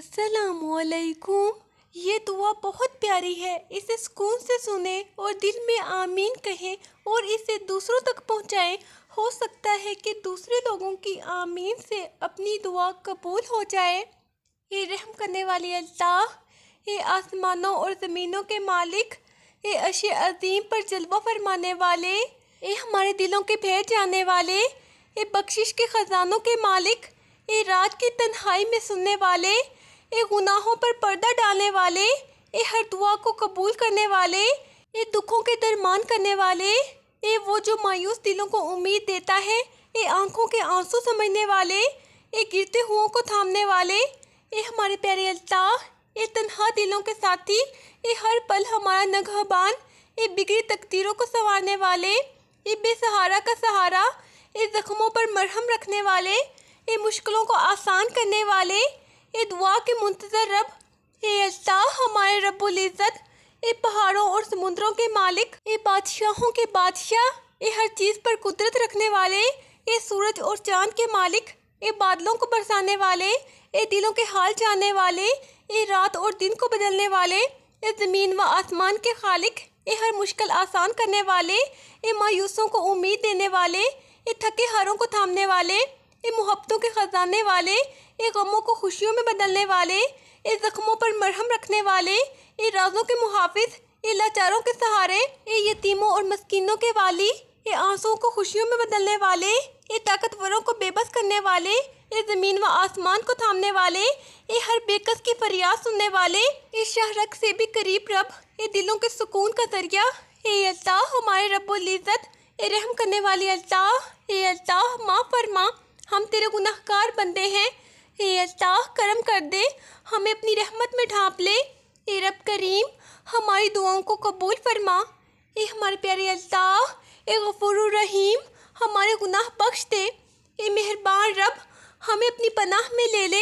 السلام علیکم۔ یہ دعا بہت پیاری ہے، اسے سکون سے سنیں اور دل میں آمین کہیں اور اسے دوسروں تک پہنچائیں۔ ہو سکتا ہے کہ دوسرے لوگوں کی آمین سے اپنی دعا قبول ہو جائے۔ اے رحم کرنے والی اللہ، اے آسمانوں اور زمینوں کے مالک، اے عرش عظیم پر جلوہ فرمانے والے، اے ہمارے دلوں کے بھید جاننے والے، اے بخشش کے خزانوں کے مالک، اے رات کی تنہائی میں سننے والے، اے گناہوں پر پردہ ڈالنے والے، اے ہر دعا کو قبول کرنے والے، اے دکھوں کے درمان کرنے والے، اے وہ جو مایوس دلوں کو امید دیتا ہے، اے آنکھوں کے آنسو سمجھنے والے، اے گرتے ہوں کو تھامنے والے، اے ہمارے پیارے اللہ، اے تنہا دلوں کے ساتھی، اے ہر پل ہمارا نگہبان، اے بگڑی تقدیروں کو سنوارنے والے، اے بے سہارا کا سہارا، اے زخموں پر مرہم رکھنے والے، اے مشکلوں کو آسان کرنے والے، اے دعا کے منتظر رب، اے اللہ ہمارے رب العزت، اے پہاڑوں اور سمندروں کے مالک، اے بادشاہوں کے بادشاہ، اے ہر چیز پر قدرت رکھنے والے، اے سورج اور چاند کے مالک، اے بادلوں کو برسانے والے، اے دلوں کے حال جاننے والے، اے رات اور دن کو بدلنے والے، اے زمین و آسمان کے خالق، اے ہر مشکل آسان کرنے والے، اے مایوسوں کو امید دینے والے، اے تھکے ہاروں کو تھامنے والے، اے محبتوں کے خزانے والے، اے غموں کو خوشیوں میں بدلنے والے، اے زخموں پر مرہم رکھنے والے، اے رازوں کے محافظ، اے لاچاروں کے سہارے، اے یتیموں اور مسکینوں کے والی، اے آنسوؤں کو خوشیوں میں بدلنے والے، اے طاقتوروں کو بے بس کرنے والے، اے زمین و آسمان کو تھامنے والے، اے ہر بے کس کی فریاد سننے والے، اے شاہ رگ سے بھی قریب رب، اے دلوں کے سکون کا ذریعہ، اے اللہ ہمارے رب العزت، اے رحم کرنے والی اللہ، اے اللہ معاف فرما، ہم تیرے گناہ گار بندے ہیں، اے اللہ کرم کر دے، ہمیں اپنی رحمت میں ڈھانپ لے، اے رب کریم ہماری دعاؤں کو قبول فرما، اے ہمارے پیارے اللہ، اے غفور الرحیم ہمارے گناہ بخش دے، اے مہربان رب ہمیں اپنی پناہ میں لے لے،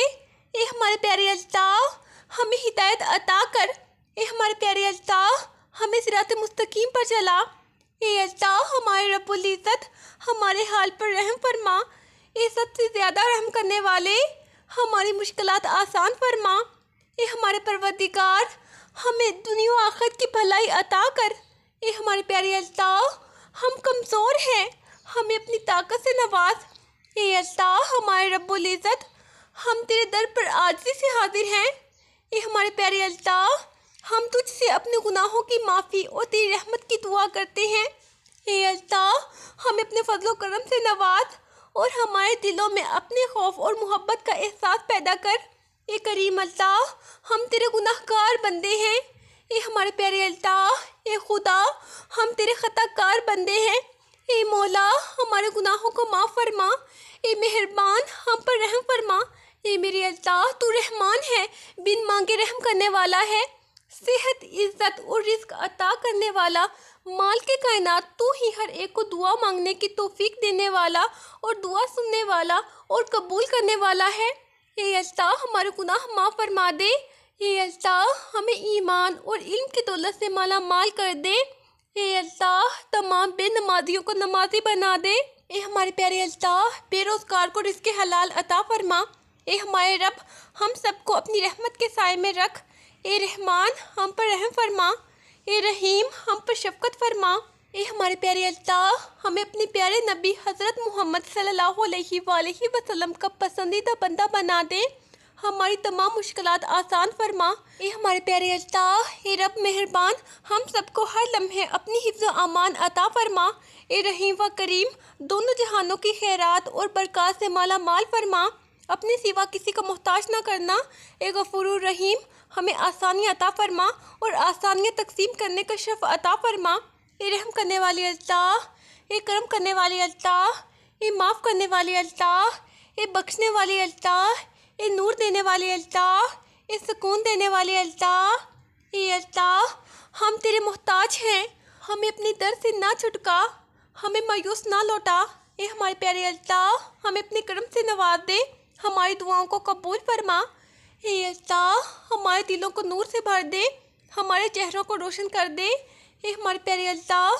اے ہمارے پیارے اللہ ہمیں ہدایت عطا کر، اے ہمارے پیارے اللہ ہمیں صراط مستقیم پر چلا، اے اللہ ہمارے رب العزت ہمارے حال پر رحم فرما، اے سب سے زیادہ رحم کرنے والے ہماری مشکلات آسان فرما، اے ہمارے پروردگار ہمیں دنیا و آخرت کی بھلائی عطا کر، اے ہمارے پیارے اللہ ہم کمزور ہیں ہمیں اپنی طاقت سے نواز، اے اللہ ہمارے رب العزت ہم تیرے در پر عاجزی سے حاضر ہیں، اے ہمارے پیارے اللہ ہم تجھ سے اپنے گناہوں کی معافی اور تیری رحمت کی دعا کرتے ہیں، اے اللہ ہمیں اپنے فضل و کرم سے نواز اور ہمارے دلوں میں اپنے خوف اور محبت کا احساس پیدا کر، اے کریم اللہ ہم تیرے گناہ گار بندے ہیں، اے ہمارے پیارے اللہ، اے خدا ہم تیرے خطا کار بندے ہیں، اے مولا ہمارے گناہوں کو معاف فرما، اے مہربان ہم پر رحم فرما، اے میرے اللہ تو رحمان ہے، بن مانگے رحم کرنے والا ہے، صحت عزت اور رزق عطا کرنے والا، مال کے کائنات تو ہی ہر ایک کو دعا مانگنے کی توفیق دینے والا اور دعا سننے والا اور قبول کرنے والا ہے، اے اللہ ہمارے گناہ معاف فرما دے، اے اللہ ہمیں ایمان اور علم کی دولت سے مالا مال کر دے، اے اللہ تمام بے نمازیوں کو نمازی بنا دے، اے ہمارے پیارے اللہ بے روزگار کو رزق حلال عطا فرما، اے ہمارے رب ہم سب کو اپنی رحمت کے سائے میں رکھ، اے رحمان ہم پر رحم فرما، اے رحیم ہم پر شفقت فرما، اے ہمارے پیارے اللہ ہمیں اپنے پیارے نبی حضرت محمد صلی اللہ علیہ وآلہ وسلم کا پسندیدہ بندہ بنا دے، ہماری تمام مشکلات آسان فرما، اے ہمارے پیارے اللہ، اے رب مہربان ہم سب کو ہر لمحے اپنی حفظ و امان عطا فرما، اے رحیم و کریم دونوں جہانوں کی خیرات اور برکات سے مالا مال فرما، اپنے سوا کسی کا محتاج نہ کرنا، اے غفور الرحیم ہمیں آسانی عطا فرما اور آسانیاں تقسیم کرنے کا شرف عطا فرما، اے رحم کرنے والی اللہ، اے کرم کرنے والی اللہ، اے معاف کرنے والی اللہ، اے بخشنے والی اللہ، اے نور دینے والی اللہ، اے سکون دینے والی اللہ، اے اللہ ہم تیرے محتاج ہیں، ہمیں اپنی در سے نہ چھٹکا، ہمیں مایوس نہ لوٹا، اے ہمارے پیارے اللہ ہمیں اپنے کرم سے نواز دے، ہماری دعاؤں کو قبول فرما، اے اللہ ہمارے دلوں کو نور سے بھر دے، ہمارے چہروں کو روشن کر دے، اے ہمارے پیارے اللہ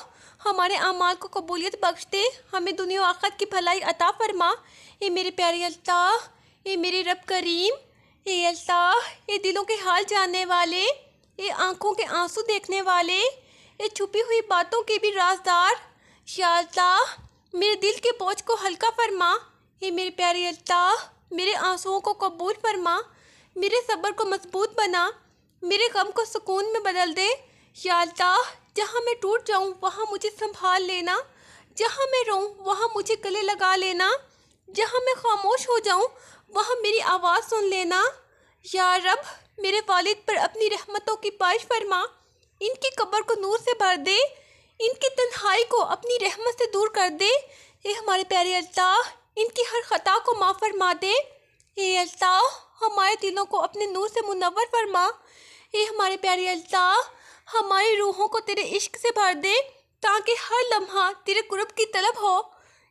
ہمارے اعمال کو قبولیت بخش دے، ہمیں دنیا و آخرت کی بھلائی عطا فرما، اے میرے پیارے اللہ، اے میرے رب کریم، اے اللہ، اے دلوں کے حال جاننے والے، اے آنکھوں کے آنسو دیکھنے والے، اے چھپی ہوئی باتوں کے بھی رازدار، یا اللہ میرے دل کے بوجھ کو ہلکا فرما۔ اے میرے پیارے اللہ، میرے آنسوؤں کو قبول فرما، میرے صبر کو مضبوط بنا، میرے غم کو سکون میں بدل دے۔ یا اللہ، جہاں میں ٹوٹ جاؤں وہاں مجھے سنبھال لینا، جہاں میں روؤں وہاں مجھے گلے لگا لینا، جہاں میں خاموش ہو جاؤں وہاں میری آواز سن لینا۔ یا رب، میرے والد پر اپنی رحمتوں کی بارش فرما، ان کی قبر کو نور سے بھر دے، ان کی تنہائی کو اپنی رحمت سے دور کر دے۔ اے ہمارے پیارے اللہ، ان کی ہر خطا کو معاف فرما دے۔ اے اللہ، ہمارے دلوں کو اپنے نور سے منور فرما۔ اے ہمارے پیارے اللہ، ہماری روحوں کو تیرے عشق سے بھر دے تاکہ ہر لمحہ تیرے قرب کی طلب ہو۔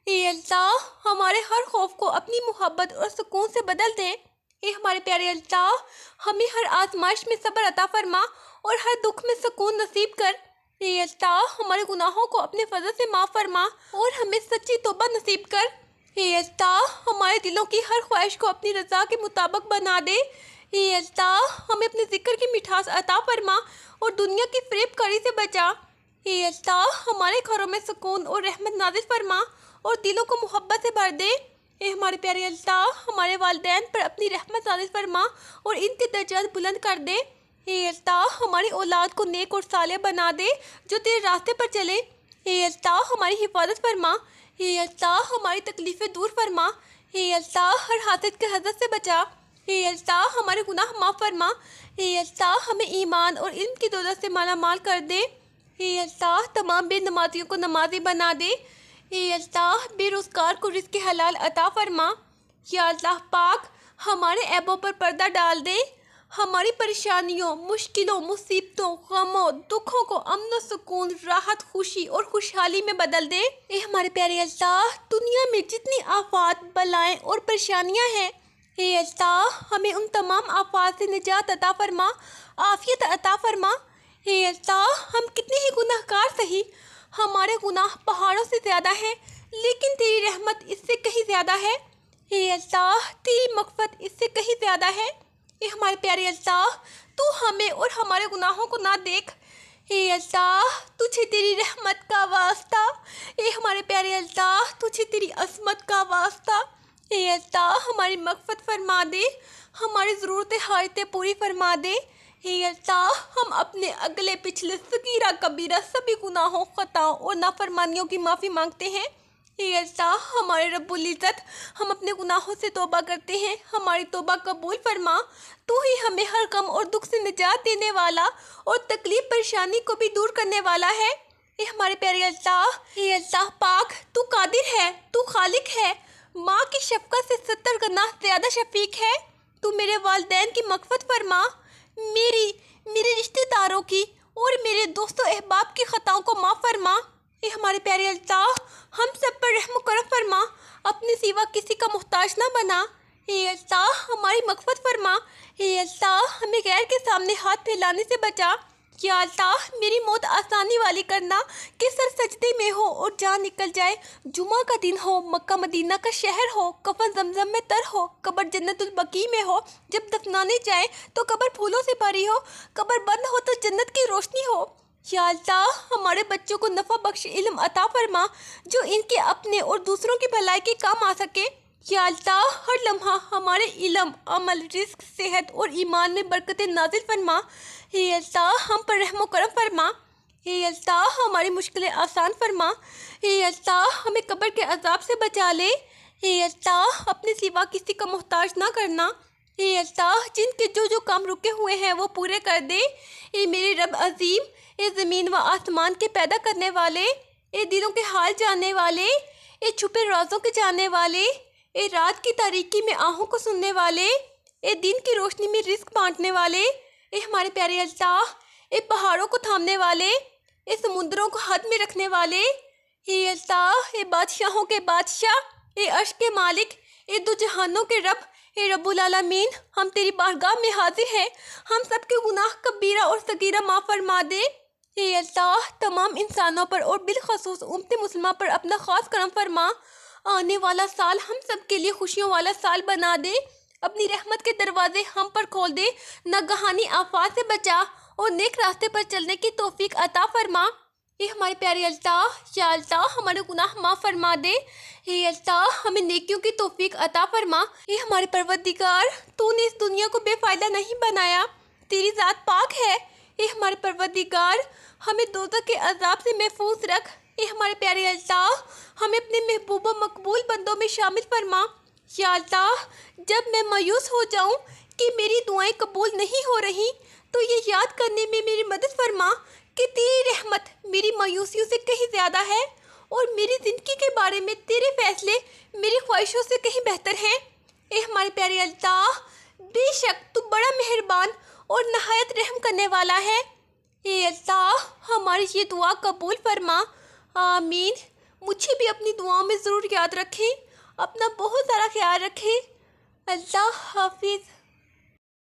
اے اللہ، ہمارے ہر خوف کو اپنی محبت اور سکون سے بدل دے۔ اے ہمارے پیارے اللہ، ہمیں ہر آزمائش میں صبر عطا فرما اور ہر دکھ میں سکون نصیب کر۔ اے اللہ، ہمارے گناہوں کو اپنے فضل سے معاف فرما اور ہمیں سچی توبہ نصیب کر۔ اے اللہ، ہمارے دلوں کی ہر خواہش کو اپنی رضا کے مطابق بنا دے۔ اے اللہ، ہمیں اپنے ذکر کی مٹھاس عطا فرما اور دنیا کی فریب کاری سے بچا۔ اے اللہ، ہمارے گھروں میں سکون اور رحمت نازل فرما اور دلوں کو محبت سے بھر دے۔ اے ہمارے پیارے اللہ، ہمارے والدین پر اپنی رحمت نازل فرما اور ان کے درجات بلند کر دے۔ اے اللہ، ہماری اولاد کو نیک اور صالح بنا دے جو تیرے راستے پر چلے۔ اے اللہ، ہماری حفاظت فرما۔ اے اللہ، ہماری تکلیفیں دور فرما۔ اے اللہ، ہر حاسد کے حسد سے بچا۔ اے اللہ، ہمارے گناہ معاف فرما۔ اے اللہ، ہمیں ایمان اور علم کی دولت سے مالا مال کر دے۔ اے اللہ، تمام بے نمازیوں کو نمازی بنا دے۔ اے اللہ، بے روزگار کو رزق حلال عطا فرما۔ یا اللہ پاک، ہمارے عیبوں پر پردہ ڈال دے، ہماری پریشانیوں، مشکلوں، مصیبتوں، غموں، دکھوں کو امن و سکون، راحت، خوشی اور خوشحالی میں بدل دے۔ اے ہمارے پیارے اللہ، دنیا میں جتنی آفات، بلائیں اور پریشانیاں ہیں، اے اللہ ہمیں ان تمام آفات سے نجات عطا فرما، عافیت عطا فرما۔ اے اللہ، ہم کتنے ہی گناہ گار سہی، ہمارے گناہ پہاڑوں سے زیادہ ہیں لیکن تیری رحمت اس سے کہیں زیادہ ہے۔ اے اللہ، تیری مغفرت اس سے کہیں زیادہ ہے۔ اے ہمارے پیارے اللہ، تو ہمیں اور ہمارے گناہوں کو نہ دیکھ۔ اے اللہ، تجھے تیری رحمت کا واسطہ، اے ہمارے پیارے اللہ، تجھے تیری عظمت کا واسطہ۔ اے اللہ، ہماری مغفرت فرما دے، ہماری ضرورتیں حاجتیں پوری فرما دے۔ اے اللہ، ہم اپنے اگلے پچھلے صغیرہ کبیرہ سبھی گناہوں، خطاؤں اور نافرمانیوں کی معافی مانگتے ہیں۔ اے اللہ ہمارے رب العزت، ہم اپنے گناہوں سے توبہ کرتے ہیں، ہماری توبہ قبول فرما۔ تو ہی ہمیں ہر غم اور دکھ سے نجات دینے والا اور تکلیف پریشانی کو بھی دور کرنے والا ہے۔ اے ہمارے پیارے اللہ، اے اللہ پاک، تو قادر ہے، تو خالق ہے، ماں کی شفقت سے 70 گنا زیادہ شفیق ہے۔ تو میرے والدین کی مغفرت فرما، میرے رشتہ داروں کی اور میرے دوست و احباب کی خطاؤں کو معاف فرما۔ اے ہمارے پیارے اللہ، ہم سب پر رحم و کرم فرما، اپنے سوا کسی کا محتاج نہ بنا۔ اے اللہ، ہماری مغفرت فرما۔ اے اللہ، ہمیں غیر کے سامنے ہاتھ پھیلانے سے بچا۔ یا اللہ، میری موت آسانی والی کرنا کہ سر سجدے میں ہو اور جان نکل جائے، جمعہ کا دن ہو، مکہ مدینہ کا شہر ہو، کفن زمزم میں تر ہو، قبر جنت البقیع میں ہو، جب دفنانے جائے تو قبر پھولوں سے بھری ہو، قبر بند ہو تو جنت کی روشنی ہو۔ یا اللہ، ہمارے بچوں کو نفع بخش علم عطا فرما جو ان کے اپنے اور دوسروں کی بھلائی کے کام آ سکے۔ یا اللہ، ہر لمحہ ہمارے علم، عمل، رزق، صحت اور ایمان میں برکت نازل فرما۔ اے اللہ، ہم پر رحم و کرم فرما۔ اے اللہ، ہماری مشکلیں آسان فرما۔ اے اللہ، ہمیں قبر کے عذاب سے بچا لے۔ اے اللہ، اپنے سوا کسی کا محتاج نہ کرنا۔ اے اللہ، جن کے جو کام رکے ہوئے ہیں وہ پورے کر دے۔ اے میرے رب عظیم، اے زمین و آسمان کے پیدا کرنے والے، اے دلوں کے حال جاننے والے، اے چھپے رازوں کے جاننے والے، اے رات کی تاریکی میں آہوں کو سننے والے، اے دن کی روشنی میں رزق بانٹنے والے، اے ہمارے پیارے اللہ، اے پہاڑوں کو تھامنے والے، اے سمندروں کو حد میں رکھنے والے، اے اللہ، اے بادشاہوں کے بادشاہ، اے عرش کے مالک، اے دو جہانوں کے رب، اے رب العالمین، ہم تیری بارگاہ میں حاضر ہیں، ہم سب کے گناہ کبیرہ اور صغیرہ معاف فرما دے۔ اے اللہ، تمام انسانوں پر اور بالخصوص امت مسلمہ پر اپنا خاص کرم فرما۔ آنے والا سال ہم سب کے لیے خوشیوں والا سال بنا دے۔ اپنی رحمت کے دروازے ہم پر کھول دے، ناگہانی آفات سے بچا اور نیک راستے پر چلنے کی توفیق عطا فرما۔ اے ہمارے پیارے اللہ، یا اللہ ہمارے گناہ معاف فرما دے۔ اے اللہ ہمیں نیکیوں کی توفیق عطا فرما۔ اے ہمارے پروردگار، تو نے اس دنیا کو بے فائدہ نہیں بنایا، تیری ذات پاک ہے۔ اے ہمارے پروردگار، ہمیں دوزخ کے عذاب سے محفوظ رکھ۔ اے ہمارے پیارے اللہ، ہمیں اپنے محبوب و مقبول بندوں میں شامل فرما۔ یا اللہ، جب میں مایوس ہو جاؤں کہ میری دعائیں قبول نہیں ہو رہی تو یہ یاد کرنے میں میری مدد فرما کہ تیری رحمت میری مایوسیوں سے کہیں زیادہ ہے اور میری زندگی کے بارے میں تیرے فیصلے میری خواہشوں سے کہیں بہتر ہیں۔ اے ہمارے پیارے اللہ، بے شک تو بڑا مہربان اور نہایت رحم کرنے والا ہے۔ اے اللہ ہماری یہ دعا قبول فرما، آمین۔ مجھے بھی اپنی دعاؤں میں ضرور یاد رکھیں، اپنا بہت سارا خیال رکھیں۔ اللہ حافظ۔